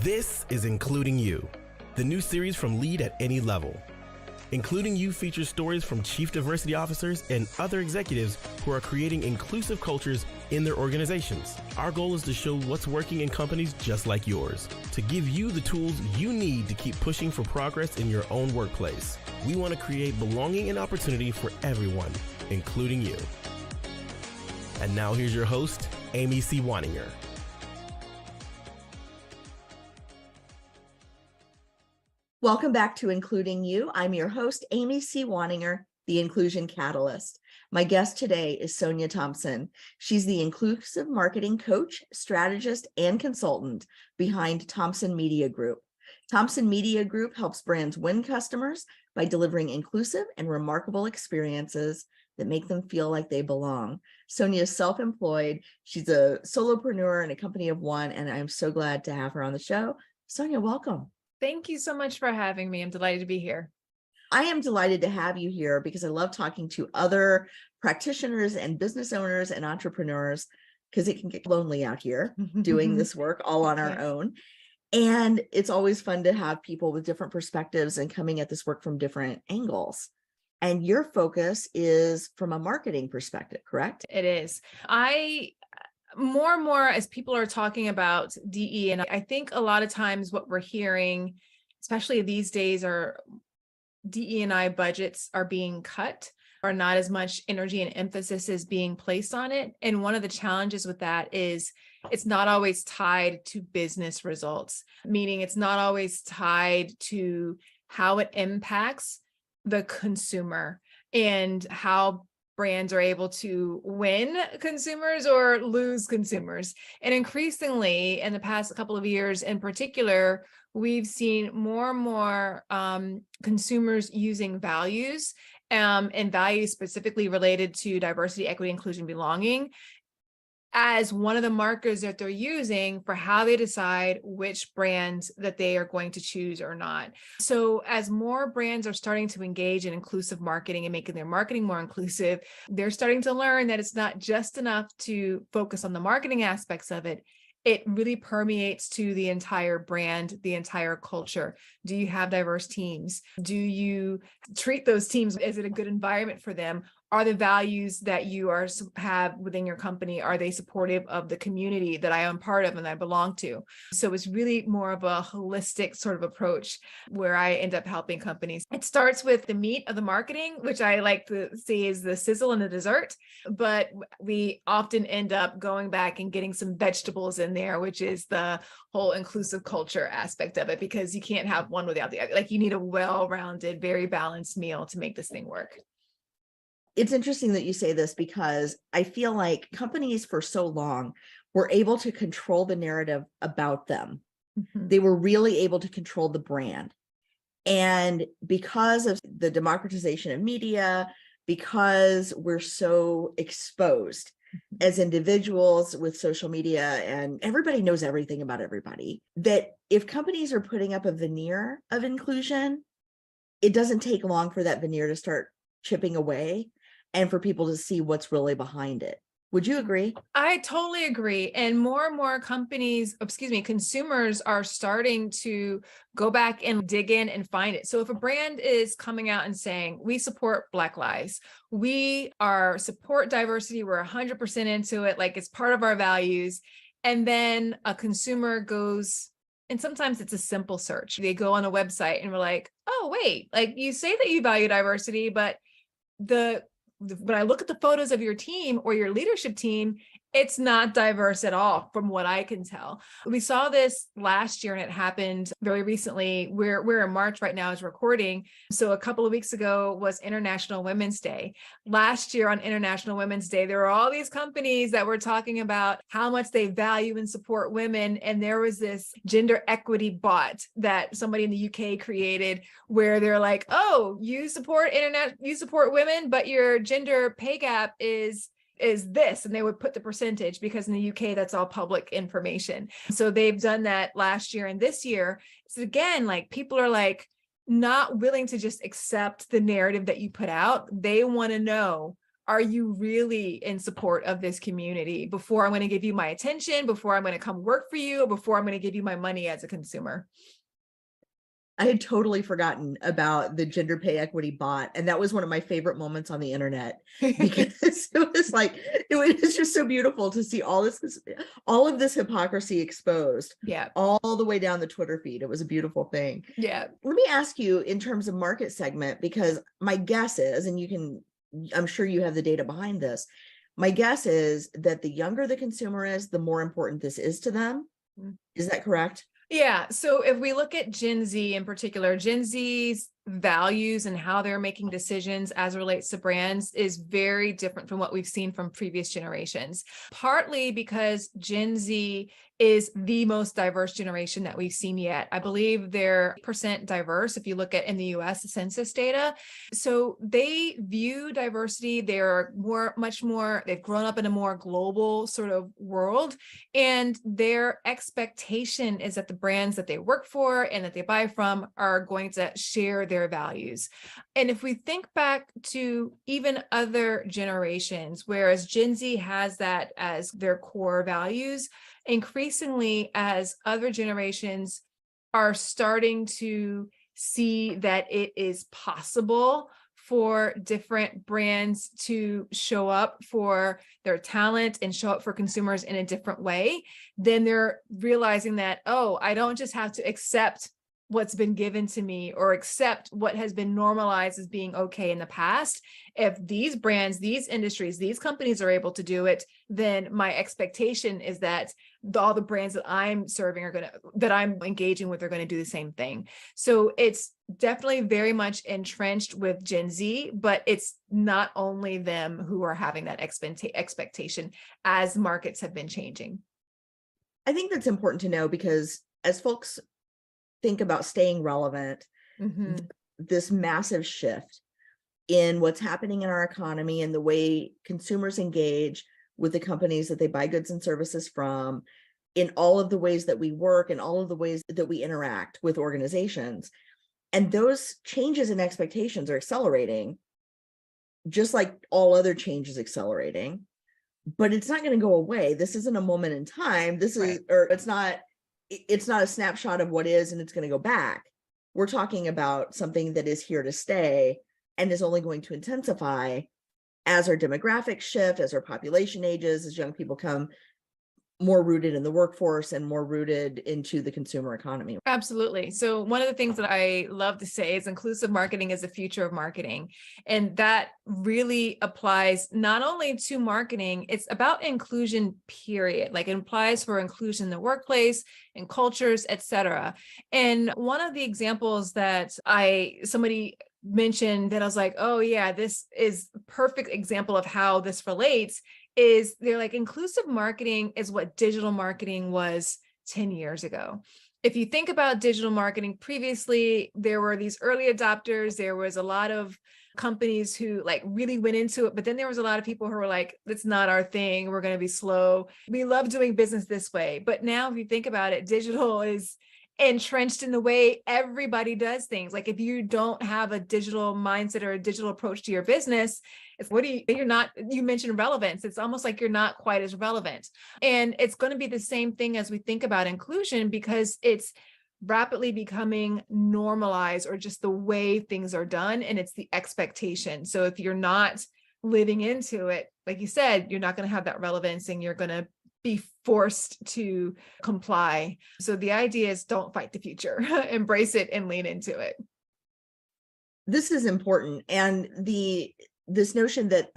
This is Including You, the new series from Lead at Any Level. Including You features stories from chief diversity officers and other executives who are creating inclusive cultures in their organizations. Our goal is to show what's working in companies just like yours, to give you the tools you need to keep pushing for progress in your own workplace. We want to create belonging and opportunity for everyone, including you. And now here's your host, Amy C. Waninger. Welcome back to Including You. I'm your host, Amy C. Waninger, the Inclusion Catalyst. My guest today is Sonia Thompson. She's the inclusive marketing coach, strategist, and consultant behind Thompson Media Group. Thompson Media Group helps brands win customers by delivering inclusive and remarkable experiences that make them feel like they belong. Sonia is self-employed. She's a solopreneur in a company of one, and I'm so glad to have her on the show. Sonia, welcome. Thank you so much for having me. I'm delighted to be here. I am delighted to have you here because I love talking to other practitioners and business owners and entrepreneurs, because it can get lonely out here doing this work all on our own. And it's always fun to have people with different perspectives and coming at this work from different angles. And your focus is from a marketing perspective, correct? It is. More and more as people are talking about DE, and I think a lot of times what we're hearing, especially these days, are DE&I budgets are being cut, or not as much energy and emphasis is being placed on it. And one of the challenges with that is it's not always tied to business results, meaning it's not always tied to how it impacts the consumer and how brands are able to win consumers or lose consumers. And increasingly in the past couple of years in particular, we've seen more and more consumers using values and values specifically related to diversity, equity, inclusion, belonging as one of the markers that they're using for how they decide which brands that they are going to choose or not. So as more brands are starting to engage in inclusive marketing and making their marketing more inclusive, they're starting to learn that it's not just enough to focus on the marketing aspects of it. It really permeates to the entire brand, the entire culture. Do you have diverse teams? Do you treat those teams? Is it a good environment for them? Are the values that you have within your company, are they supportive of the community that I am part of and I belong to? So it's really more of a holistic sort of approach where I end up helping companies. It starts with the meat of the marketing, which I like to see is the sizzle and the dessert, but we often end up going back and getting some vegetables in there, which is the whole inclusive culture aspect of it, because you can't have one without the other. Like you need a well-rounded, very balanced meal to make this thing work. It's interesting that you say this because I feel like companies for so long were able to control the narrative about them. Mm-hmm. They were really able to control the brand. And because of the democratization of media, because we're so exposed as individuals with social media and everybody knows everything about everybody, that if companies are putting up a veneer of inclusion, it doesn't take long for that veneer to start chipping away and for people to see what's really behind it. Would you agree? I totally agree. And more consumers are starting to go back and dig in and find it. So if a brand is coming out and saying, we support Black lives, we support diversity, we're 100% into it, like it's part of our values. And then a consumer goes, and sometimes it's a simple search. They go on a website and we're like, oh, wait, like you say that you value diversity, but when I look at the photos of your team or your leadership team, it's not diverse at all from what I can tell. We saw this last year and it happened very recently. We're in March right now as recording. So a couple of weeks ago was International Women's Day. Last year on International Women's Day, there were all these companies that were talking about how much they value and support women. And there was this gender equity bot that somebody in the UK created where they're like, oh, you support women, but your gender pay gap is this, and they would put the percentage, because in the UK that's all public information. So they've done that last year and this year. So again, like people are like not willing to just accept the narrative that you put out. They want to know are you really in support of this community before I'm going to give you my attention, before I'm going to come work for you, before I'm going to give you my money as a consumer? I had totally forgotten about the gender pay equity bot. And that was one of my favorite moments on the internet, because it was like, it was just so beautiful to see all of this hypocrisy exposed, Yeah. all the way down the Twitter feed. It was a beautiful thing. Yeah. Let me ask you in terms of market segment, because my guess is, and I'm sure you have the data behind this. My guess is that the younger the consumer is, the more important this is to them. Is that correct? Yeah. So if we look at Gen Z in particular, Gen Z's values and how they're making decisions as it relates to brands is very different from what we've seen from previous generations, partly because Gen Z is the most diverse generation that we've seen yet. I believe they're percent diverse if you look at in the US census data. So they view diversity, they're much more, they've grown up in a more global sort of world, and their expectation is that the brands that they work for and that they buy from are going to share their values. And if we think back to even other generations, whereas Gen Z has that as their core values, increasingly as other generations are starting to see that it is possible for different brands to show up for their talent and show up for consumers in a different way, then they're realizing that, oh, I don't just have to accept what's been given to me or accept what has been normalized as being okay in the past. If these brands, these industries, these companies are able to do it, then my expectation is that all the brands that I'm serving that I'm engaging with are going to do the same thing. So it's definitely very much entrenched with Gen Z, but it's not only them who are having that expectation as markets have been changing. I think that's important to know, because as folks think about staying relevant, this massive shift in what's happening in our economy and the way consumers engage with the companies that they buy goods and services from, in all of the ways that we work and all of the ways that we interact with organizations. And those changes in expectations are accelerating, just like all other changes accelerating, but it's not going to go away. This isn't a moment in time. This is, or it's not a snapshot of what is, and it's going to go back. We're talking about something that is here to stay and is only going to intensify as our demographics shift, as our population ages, as young people come more rooted in the workforce and more rooted into the consumer economy. Absolutely. So one of the things that I love to say is inclusive marketing is the future of marketing. And that really applies not only to marketing, it's about inclusion, period. Like it applies for inclusion in the workplace, in cultures, etc. And one of the examples that somebody mentioned that I was like, oh yeah, this is a perfect example of how this relates, is they're like, inclusive marketing is what digital marketing was 10 years ago. If you think about digital marketing previously, there were these early adopters. There was a lot of companies who like really went into it, but then there was a lot of people who were like, that's not our thing. We're going to be slow. We love doing business this way. But now if you think about it, digital is entrenched in the way everybody does things. Like if you don't have a digital mindset or a digital approach to your business, you mentioned relevance. It's almost like you're not quite as relevant. And it's going to be the same thing as we think about inclusion, because it's rapidly becoming normalized or just the way things are done. And it's the expectation. So if you're not living into it, like you said, you're not going to have that relevance and you're going to be forced to comply. So the idea is don't fight the future, embrace it and lean into it. This is important. And this notion that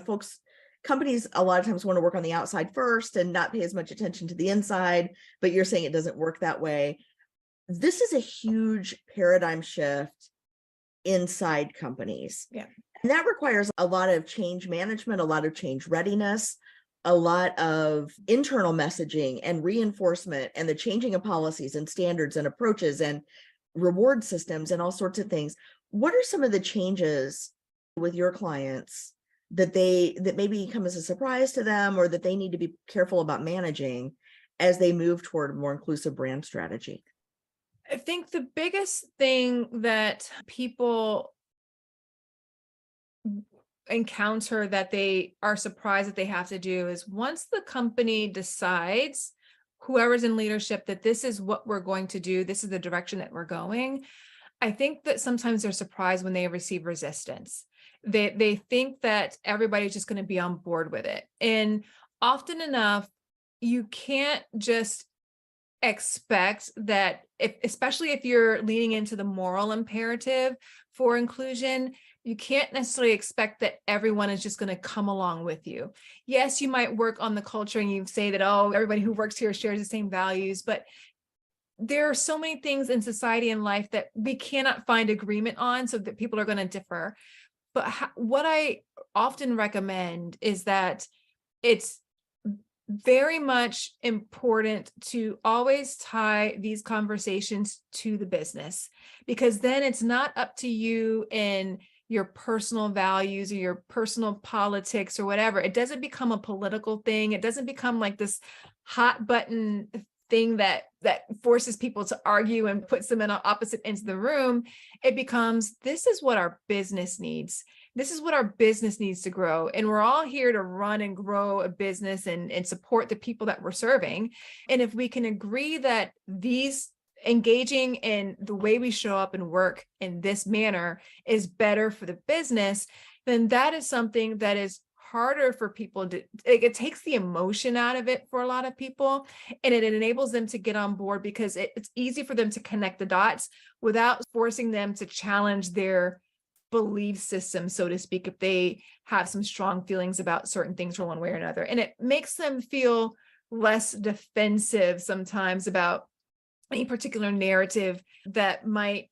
companies a lot of times want to work on the outside first and not pay as much attention to the inside, but you're saying it doesn't work that way. This is a huge paradigm shift inside companies. Yeah. And that requires a lot of change management, a lot of change readiness, a lot of internal messaging and reinforcement, and the changing of policies and standards and approaches and reward systems and all sorts of things. What are some of the changes with your clients that maybe come as a surprise to them, or that they need to be careful about managing as they move toward a more inclusive brand strategy? I think the biggest thing that people encounter that they are surprised that they have to do is once the company decides, whoever's in leadership, that this is what we're going to do, this is the direction that we're going, I think that sometimes they're surprised when they receive resistance. They think that everybody's just going to be on board with it. And often enough, you can't just expect that, especially if you're leaning into the moral imperative for inclusion, you can't necessarily expect that everyone is just going to come along with you. Yes, you might work on the culture and you say that, oh, everybody who works here shares the same values, but there are so many things in society and life that we cannot find agreement on, so that people are going to differ. But what I often recommend is that it's very much important to always tie these conversations to the business, because then it's not up to you and your personal values or your personal politics or whatever. It doesn't become a political thing. It doesn't become like this hot button thing that forces people to argue and puts them in opposite ends of the room. It becomes, this is what our business needs. This is what our business needs to grow. And we're all here to run and grow a business and support the people that we're serving. And if we can agree that these engaging in the way we show up and work in this manner is better for the business, then that is something that is harder for people to, it takes the emotion out of it for a lot of people, and it enables them to get on board because it's easy for them to connect the dots without forcing them to challenge their belief system, so to speak, if they have some strong feelings about certain things from one way or another. And it makes them feel less defensive sometimes about any particular narrative that might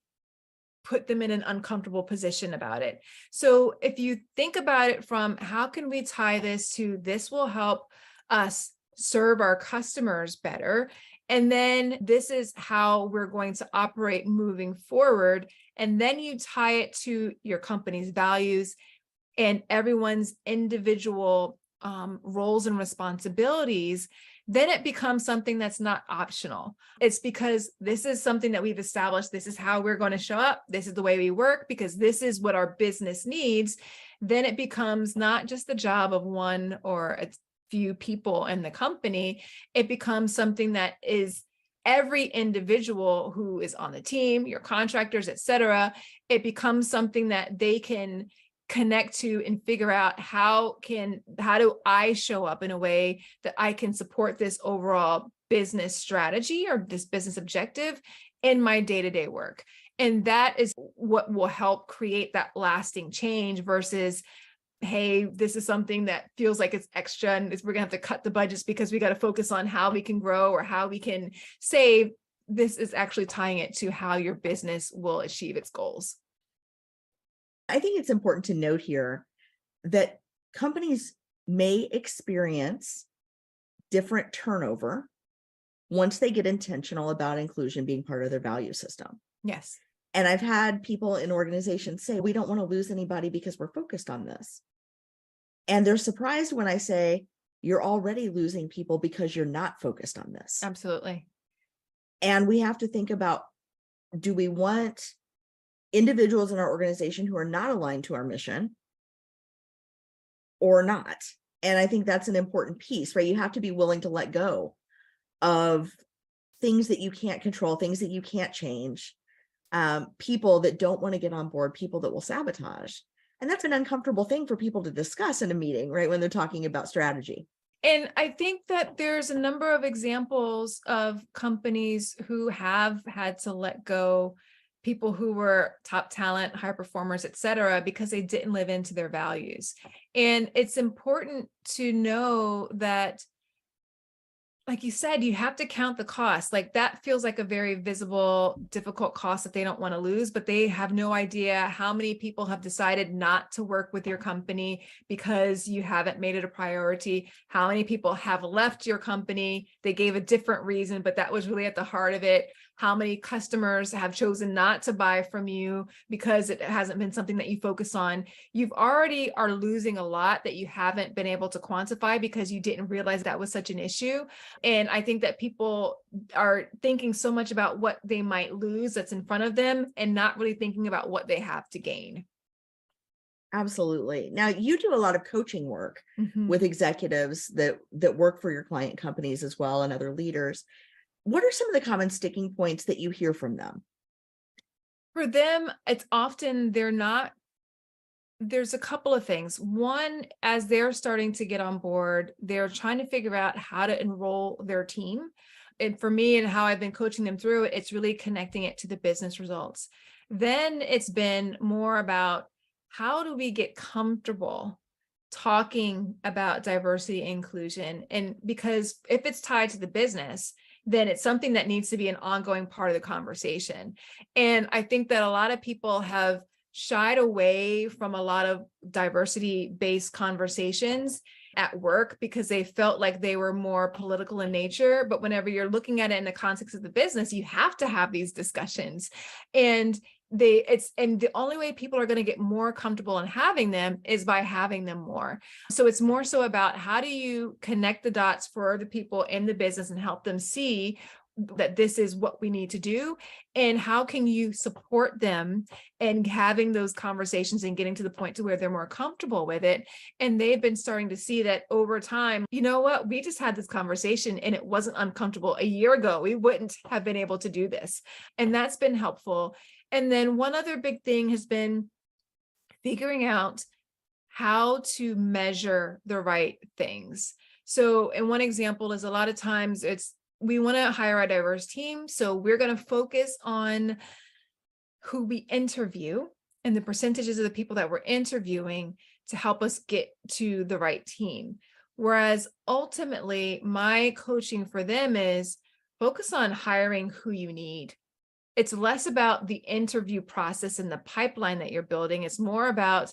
put them in an uncomfortable position about it. So if you think about it from how can we tie this to, this will help us serve our customers better, and then this is how we're going to operate moving forward, and then you tie it to your company's values and everyone's individual roles and responsibilities, then it becomes something that's not optional. It's because this is something that we've established. This is how we're going to show up. This is the way we work because this is what our business needs. Then it becomes not just the job of one or a few people in the company. It becomes something that is every individual who is on the team, your contractors, et cetera. It becomes something that they can connect to and figure out how do I show up in a way that I can support this overall business strategy or this business objective in my day-to-day work. And that is what will help create that lasting change versus, hey, this is something that feels like it's extra and we're gonna have to cut the budgets because we got to focus on how we can grow or how we can save. This is actually tying it to how your business will achieve its goals. I think it's important to note here that companies may experience different turnover once they get intentional about inclusion being part of their value system. Yes. And I've had people in organizations say, we don't want to lose anybody because we're focused on this. And they're surprised when I say, you're already losing people because you're not focused on this. Absolutely. And we have to think about, do we want individuals in our organization who are not aligned to our mission or not? And I think that's an important piece, right? You have to be willing to let go of things that you can't control, things that you can't change, people that don't want to get on board, people that will sabotage. And that's an uncomfortable thing for people to discuss in a meeting, right? When they're talking about strategy. And I think that there's a number of examples of companies who have had to let go people who were top talent, high performers, et cetera, because they didn't live into their values. And it's important to know that, like you said, you have to count the cost. Like that feels like a very visible, difficult cost that they don't want to lose, but they have no idea how many people have decided not to work with your company because you haven't made it a priority. How many people have left your company? They gave a different reason, but that was really at the heart of it. How many customers have chosen not to buy from you because it hasn't been something that you focus on? You've already are losing a lot that you haven't been able to quantify because you didn't realize that was such an issue. And I think that people are thinking so much about what they might lose that's in front of them and not really thinking about what they have to gain. Absolutely. Now, you do a lot of coaching work Mhm. with executives that work for your client companies as well, and other leaders. What are some of the common sticking points that you hear from them? For them, it's often there's a couple of things. One, as they're starting to get on board, they're trying to figure out how to enroll their team. And for me and how I've been coaching them through it, it's really connecting it to the business results. Then it's been more about how do we get comfortable talking about diversity and inclusion? And because if it's tied to the business, then it's something that needs to be an ongoing part of the conversation. And I think that a lot of people have shied away from a lot of diversity-based conversations at work because they felt like they were more political in nature. But whenever you're looking at it in the context of the business, you have to have these discussions. And the only way people are going to get more comfortable in having them is by having them more. So it's more so about how do you connect the dots for the people in the business and help them see that this is what we need to do, and how can you support them and having those conversations and getting to the point to where they're more comfortable with it. And they've been starting to see that over time, you know what, we just had this conversation and it wasn't uncomfortable. A year ago, we wouldn't have been able to do this. And that's been helpful. And then one other big thing has been figuring out how to measure the right things. So, and one example is a lot of times we want to hire a diverse team. So we're going to focus on who we interview and the percentages of the people that we're interviewing to help us get to the right team. Whereas ultimately, my coaching for them is focus on hiring who you need. It's less about the interview process and the pipeline that you're building. It's more about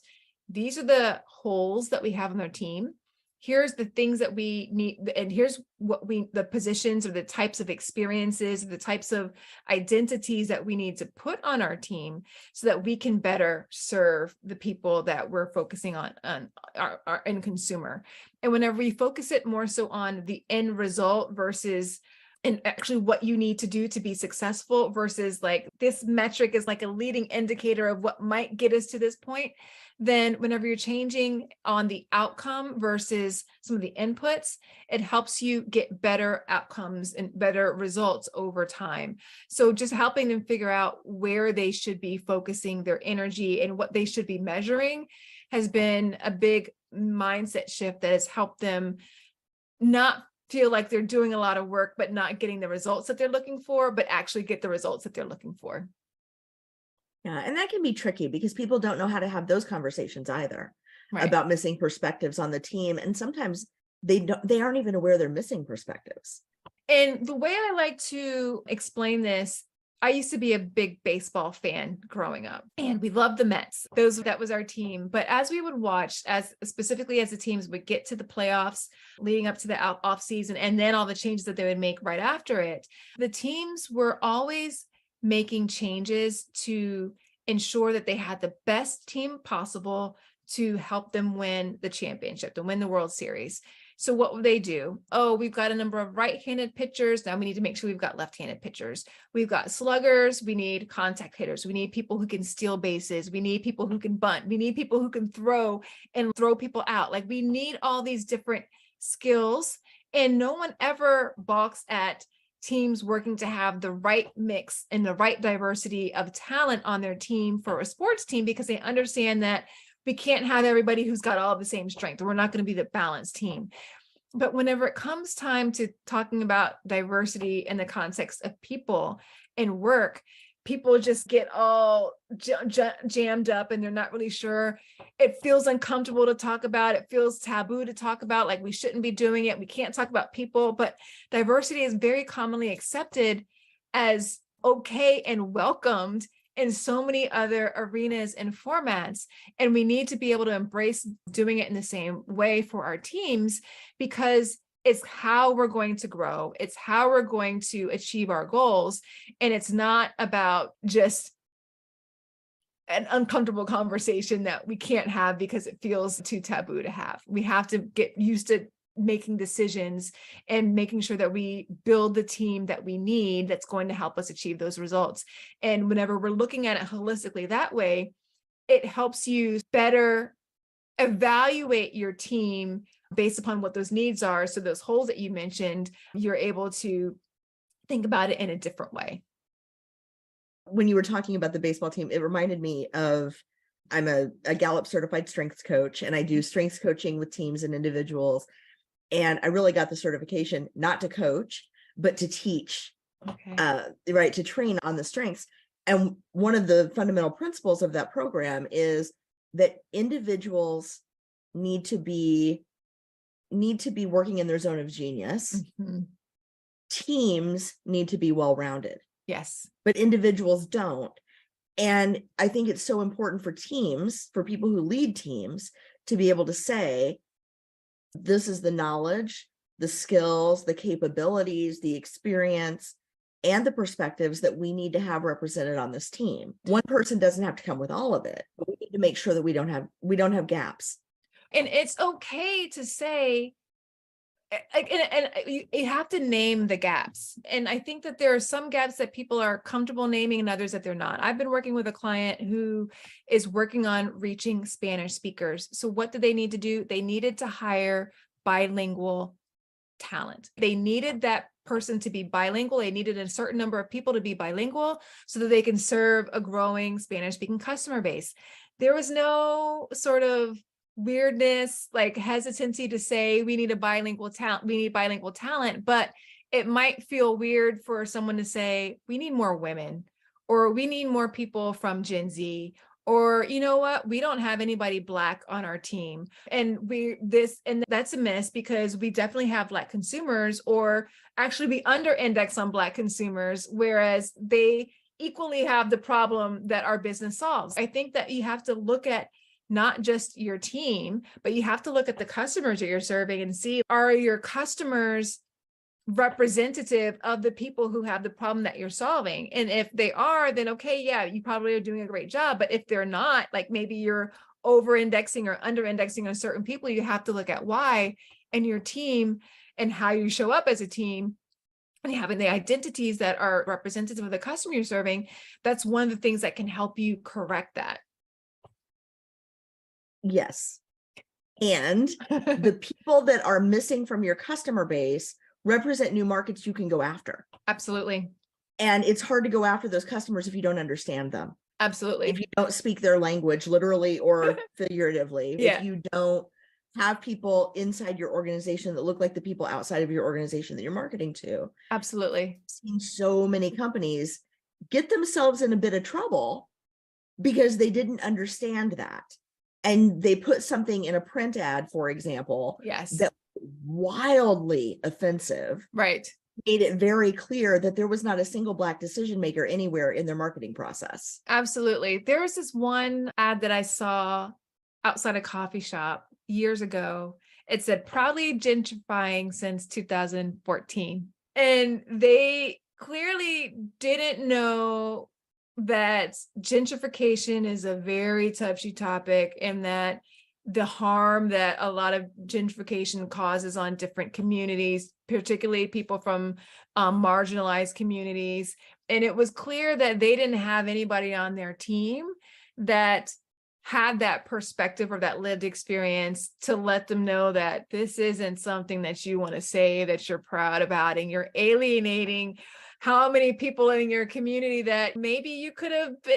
these are the holes that we have on our team. Here's the things that we need, and here's the positions or the types of experiences, the types of identities that we need to put on our team so that we can better serve the people that we're focusing on our end consumer. And whenever we focus it more so on the end result versus and actually what you need to do to be successful versus like this metric is like a leading indicator of what might get us to this point, then whenever you're changing on the outcome versus some of the inputs, it helps you get better outcomes and better results over time. So just helping them figure out where they should be focusing their energy and what they should be measuring has been a big mindset shift that has helped them not feel like they're doing a lot of work, but not getting the results that they're looking for, but actually get the results that they're looking for. Yeah, and that can be tricky because people don't know how to have those conversations either about missing perspectives on the team. And sometimes they aren't even aware they're missing perspectives. And the way I like to explain this, I used to be a big baseball fan growing up, and we loved the Mets. That was our team. But as we would watch, specifically as the teams would get to the playoffs leading up to the off season, and then all the changes that they would make right after it, the teams were always making changes to ensure that they had the best team possible to help them win the championship, to win the World Series. So what would they do? Oh, we've got a number of right-handed pitchers. Now we need to make sure we've got left-handed pitchers. We've got sluggers. We need contact hitters. We need people who can steal bases. We need people who can bunt. We need people who can throw and throw people out. Like we need all these different skills. And no one ever balks at teams working to have the right mix and the right diversity of talent on their team for a sports team, because they understand that we can't have everybody who's got all the same strength. We're not going to be the balanced team. But whenever it comes time to talking about diversity in the context of people and work, people just get all jammed up and they're not really sure. It feels uncomfortable to talk about. It feels taboo to talk about, like we shouldn't be doing it. We can't talk about people, but diversity is very commonly accepted as okay and welcomed in so many other arenas and formats. And we need to be able to embrace doing it in the same way for our teams, because it's how we're going to grow. It's how we're going to achieve our goals. And it's not about just an uncomfortable conversation that we can't have because it feels too taboo to have. We have to get used to making decisions and making sure that we build the team that we need that's going to help us achieve those results. And whenever we're looking at it holistically that way, it helps you better evaluate your team based upon what those needs are. So those holes that you mentioned, you're able to think about it in a different way. When you were talking about the baseball team, it reminded me of, I'm a Gallup certified strengths coach, and I do strengths coaching with teams and individuals. And I really got the certification not to coach, but to teach, Okay. right, to train on the strengths. And one of the fundamental principles of that program is that individuals need to be working in their zone of genius. Mhm. Teams need to be well-rounded, Yes. but individuals don't. And I think it's so important for teams, for people who lead teams, to be able to say, this is the knowledge, the skills, the capabilities, the experience, and the perspectives that we need to have represented on this team. One person doesn't have to come with all of it, but we need to make sure that we don't have gaps. And it's okay to say, and you have to name the gaps. And I think that there are some gaps that people are comfortable naming and others that they're not. I've been working with a client who is working on reaching Spanish speakers. So what did they need to do? They needed to hire bilingual talent. They needed that person to be bilingual. They needed a certain number of people to be bilingual so that they can serve a growing Spanish speaking customer base. There was no sort of weirdness, like hesitancy to say we need bilingual talent, but it might feel weird for someone to say we need more women, or we need more people from Gen Z, or you know what, we don't have anybody Black on our team. And that's a miss, because we definitely have Black consumers, or actually we under index on Black consumers, whereas they equally have the problem that our business solves. I think that you have to look at not just your team, but you have to look at the customers that you're serving and see, are your customers representative of the people who have the problem that you're solving? And if they are, then okay, yeah, you probably are doing a great job. But if they're not, like maybe you're over indexing or under indexing on certain people, you have to look at why, and your team and how you show up as a team, and having the identities that are representative of the customer you're serving. That's one of the things that can help you correct that. Yes. And the people that are missing from your customer base represent new markets you can go after. Absolutely. And it's hard to go after those customers if you don't understand them. Absolutely. If you don't speak their language, literally or figuratively, Yeah. if you don't have people inside your organization that look like the people outside of your organization that you're marketing to. Absolutely. I've seen so many companies get themselves in a bit of trouble because they didn't understand that. And they put something in a print ad, for example, Yes. that was wildly offensive. Right. Made it very clear that there was not a single Black decision maker anywhere in their marketing process. Absolutely. There was this one ad that I saw outside a coffee shop years ago. It said, proudly gentrifying since 2014. And they clearly didn't know that gentrification is a very touchy topic, and that the harm that a lot of gentrification causes on different communities, particularly people from marginalized communities. And it was clear that they didn't have anybody on their team that had that perspective or that lived experience to let them know that this isn't something that you want to say that you're proud about, and you're alienating how many people in your community that maybe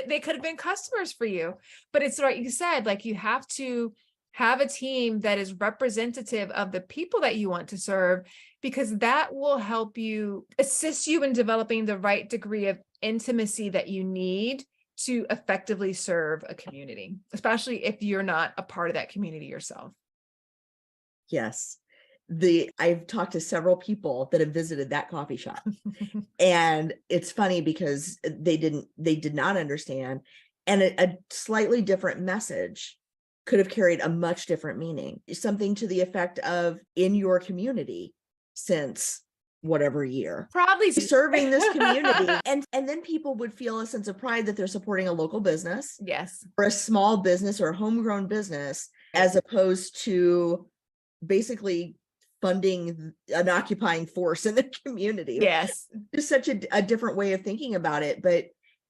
they could have been customers for you. But it's right, you said, like, you have to have a team that is representative of the people that you want to serve, because that will help you, assist you in developing the right degree of intimacy that you need to effectively serve a community, especially if you're not a part of that community yourself. Yes. I've talked to several people that have visited that coffee shop. And it's funny because they did not understand. And a slightly different message could have carried a much different meaning. Something to the effect of, in your community since whatever year, Probably serving this community. And then people would feel a sense of pride that they're supporting a local business. Yes. Or a small business or a homegrown business, as opposed to basically funding an occupying force in the community. Yes. Just such a different way of thinking about it. But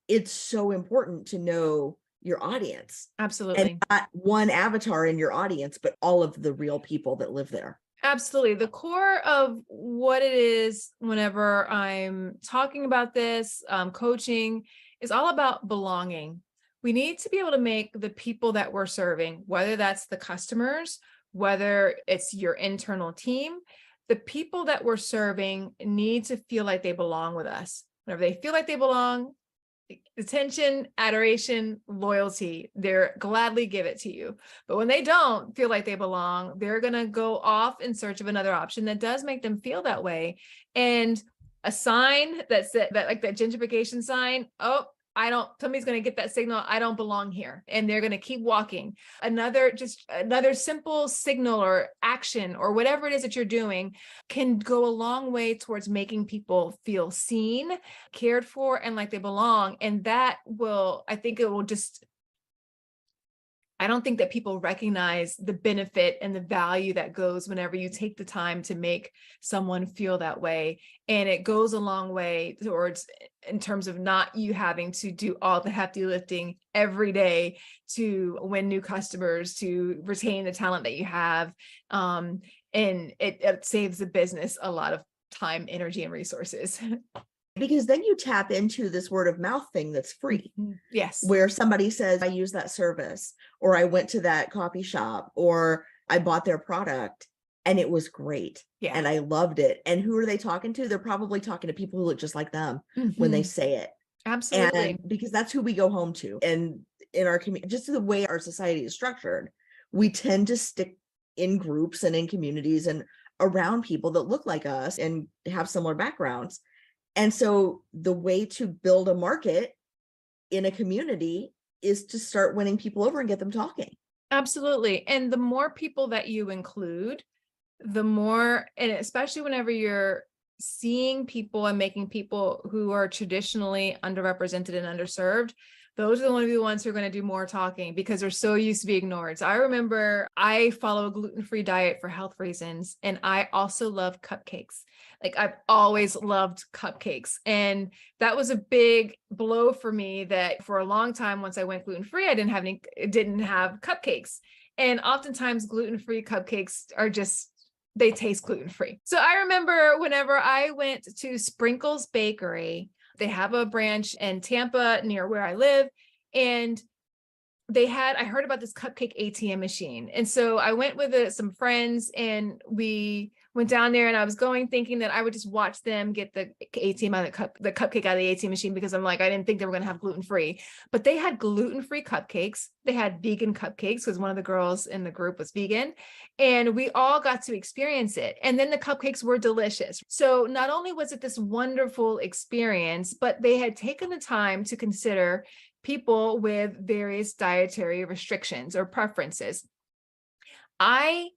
it's so important to know your audience. Absolutely. And not one avatar in your audience, but all of the real people that live there. Absolutely. The core of what it is whenever I'm talking about this, coaching, is all about belonging. We need to be able to make the people that we're serving, whether that's the customers, whether it's your internal team, the people that we're serving need to feel like they belong with us. Whenever they feel like they belong, attention, adoration, loyalty, they're gladly give it to you. But when they don't feel like they belong, they're going to go off in search of another option that does make them feel that way. And a sign that like that gentrification sign, oh, somebody's going to get that signal, I don't belong here. And they're going to keep walking. Another simple signal or action or whatever it is that you're doing can go a long way towards making people feel seen, cared for, and like they belong. And that will, I don't think that people recognize the benefit and the value that goes whenever you take the time to make someone feel that way. And it goes a long way towards, in terms of not you having to do all the hefty lifting every day to win new customers, to retain the talent that you have. And it saves the business a lot of time, energy, and resources. Because then you tap into this word of mouth thing that's free. Yes. Where somebody says, I use that service, or I went to that coffee shop, or I bought their product and it was great. Yeah. And I loved it. And who are they talking to? They're probably talking to people who look just like them when they say it. Absolutely. And because that's who we go home to. And in our community, just the way our society is structured, we tend to stick in groups and in communities and around people that look like us and have similar backgrounds. And so the way to build a market in a community is to start winning people over and get them talking. Absolutely. And the more people that you include, the more, and especially whenever you're seeing people and making people who are traditionally underrepresented and underserved, those are the ones who are going to do more talking because they're so used to be ignored. So I remember I follow a gluten-free diet for health reasons. And I also love cupcakes. Like I've always loved cupcakes. And that was a big blow for me that for a long time, once I went gluten-free, I didn't have cupcakes. And oftentimes gluten-free cupcakes are they taste gluten-free. So I remember whenever I went to Sprinkles Bakery, they have a branch in Tampa near where I live. And I heard about this cupcake ATM machine. And so I went with some friends and we went down there, and I was going thinking that I would just watch them get the cupcake out of the ATM machine, because I'm like, I didn't think they were going to have gluten-free, but they had gluten-free cupcakes. They had vegan cupcakes because one of the girls in the group was vegan, and we all got to experience it. And then the cupcakes were delicious. So not only was it this wonderful experience, but they had taken the time to consider people with various dietary restrictions or preferences. I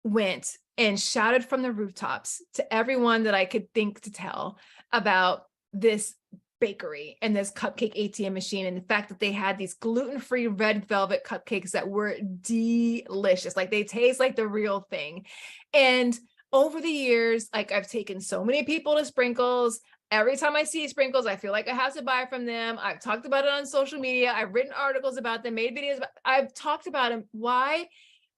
went and shouted from the rooftops to everyone that I could think to tell about this bakery and this cupcake ATM machine, and the fact that they had these gluten-free red velvet cupcakes that were delicious. Like they taste like the real thing. And over the years, like I've taken so many people to Sprinkles. Every time I see Sprinkles, I feel like I have to buy from them. I've talked about it on social media. I've written articles about them, made videos. I've talked about them. Why?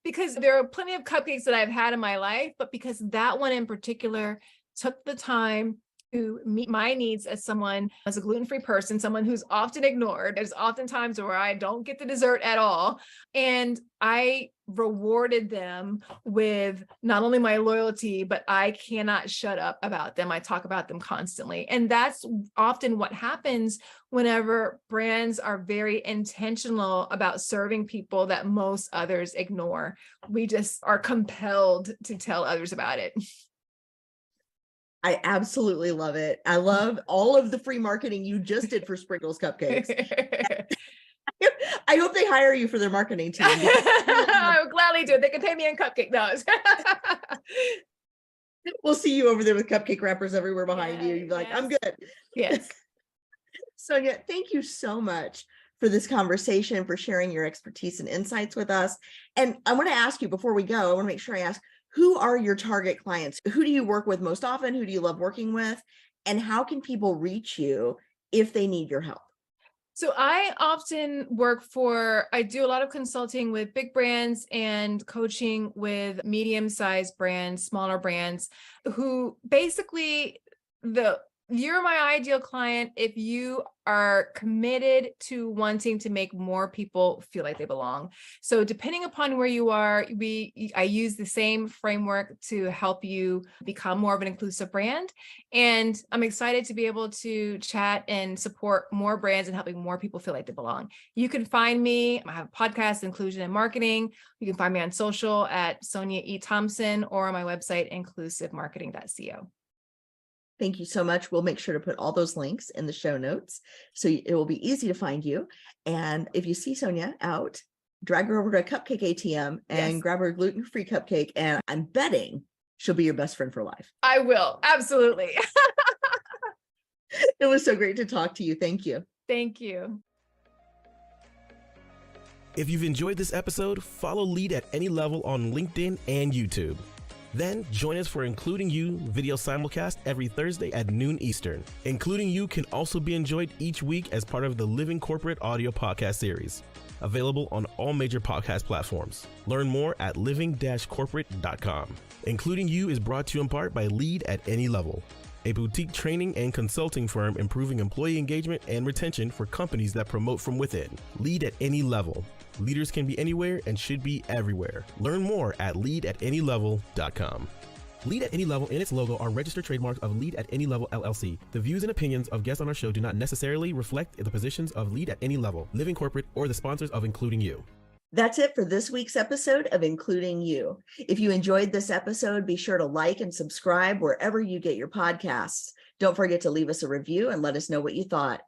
Because there are plenty of cupcakes that I've had in my life, but because that one in particular took the time to meet my needs as a gluten-free person, someone who's often ignored. There's often times where I don't get the dessert at all. And I rewarded them with not only my loyalty, but I cannot shut up about them. I talk about them constantly. And that's often what happens whenever brands are very intentional about serving people that most others ignore. We just are compelled to tell others about it. I absolutely love it. I love all of the free marketing you just did for Sprinkles Cupcakes. I hope they hire you for their marketing team. I would gladly do it. They can pay me in cupcake dollars. We'll see you over there with cupcake wrappers everywhere behind you. You'll be like, yes. I'm good. Yes. Sonia, thank you so much for this conversation, for sharing your expertise and insights with us. And I want to ask you before we go, I want to make sure I ask, who are your target clients? Who do you work with most often? Who do you love working with? And how can people reach you if they need your help? So I often I do a lot of consulting with big brands and coaching with medium-sized brands, smaller brands, who basically you're my ideal client if you are committed to wanting to make more people feel like they belong. So depending upon where you are, I use the same framework to help you become more of an inclusive brand. And I'm excited to be able to chat and support more brands and helping more people feel like they belong. You can find me, I have a podcast, Inclusion and Marketing. You can find me on social at Sonia E. Thompson or on my website, inclusivemarketing.co. Thank you so much. We'll make sure to put all those links in the show notes so it will be easy to find you. And if you see Sonia out, drag her over to a cupcake ATM and grab her a gluten-free cupcake. And I'm betting she'll be your best friend for life. I will. Absolutely. It was so great to talk to you. Thank you. Thank you. If you've enjoyed this episode, follow Lead at Any Level on LinkedIn and YouTube. Then join us for Including You video simulcast every Thursday at noon Eastern. Including You can also be enjoyed each week as part of the Living Corporate audio podcast series, available on all major podcast platforms. Learn more at living-corporate.com. Including You is brought to you in part by Lead at Any Level, a boutique training and consulting firm improving employee engagement and retention for companies that promote from within. Lead at Any Level. Leaders can be anywhere and should be everywhere. Learn more at leadatanylevel.com. Lead at Any Level and its logo are registered trademarks of Lead at Any Level LLC. The views and opinions of guests on our show do not necessarily reflect the positions of Lead at Any Level, Living Corporate, or the sponsors of Including You. That's it for this week's episode of Including You. If you enjoyed this episode, be sure to like and subscribe wherever you get your podcasts. Don't forget to leave us a review and let us know what you thought.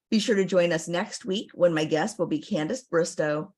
Be sure to join us next week when my guest will be Candace Bristow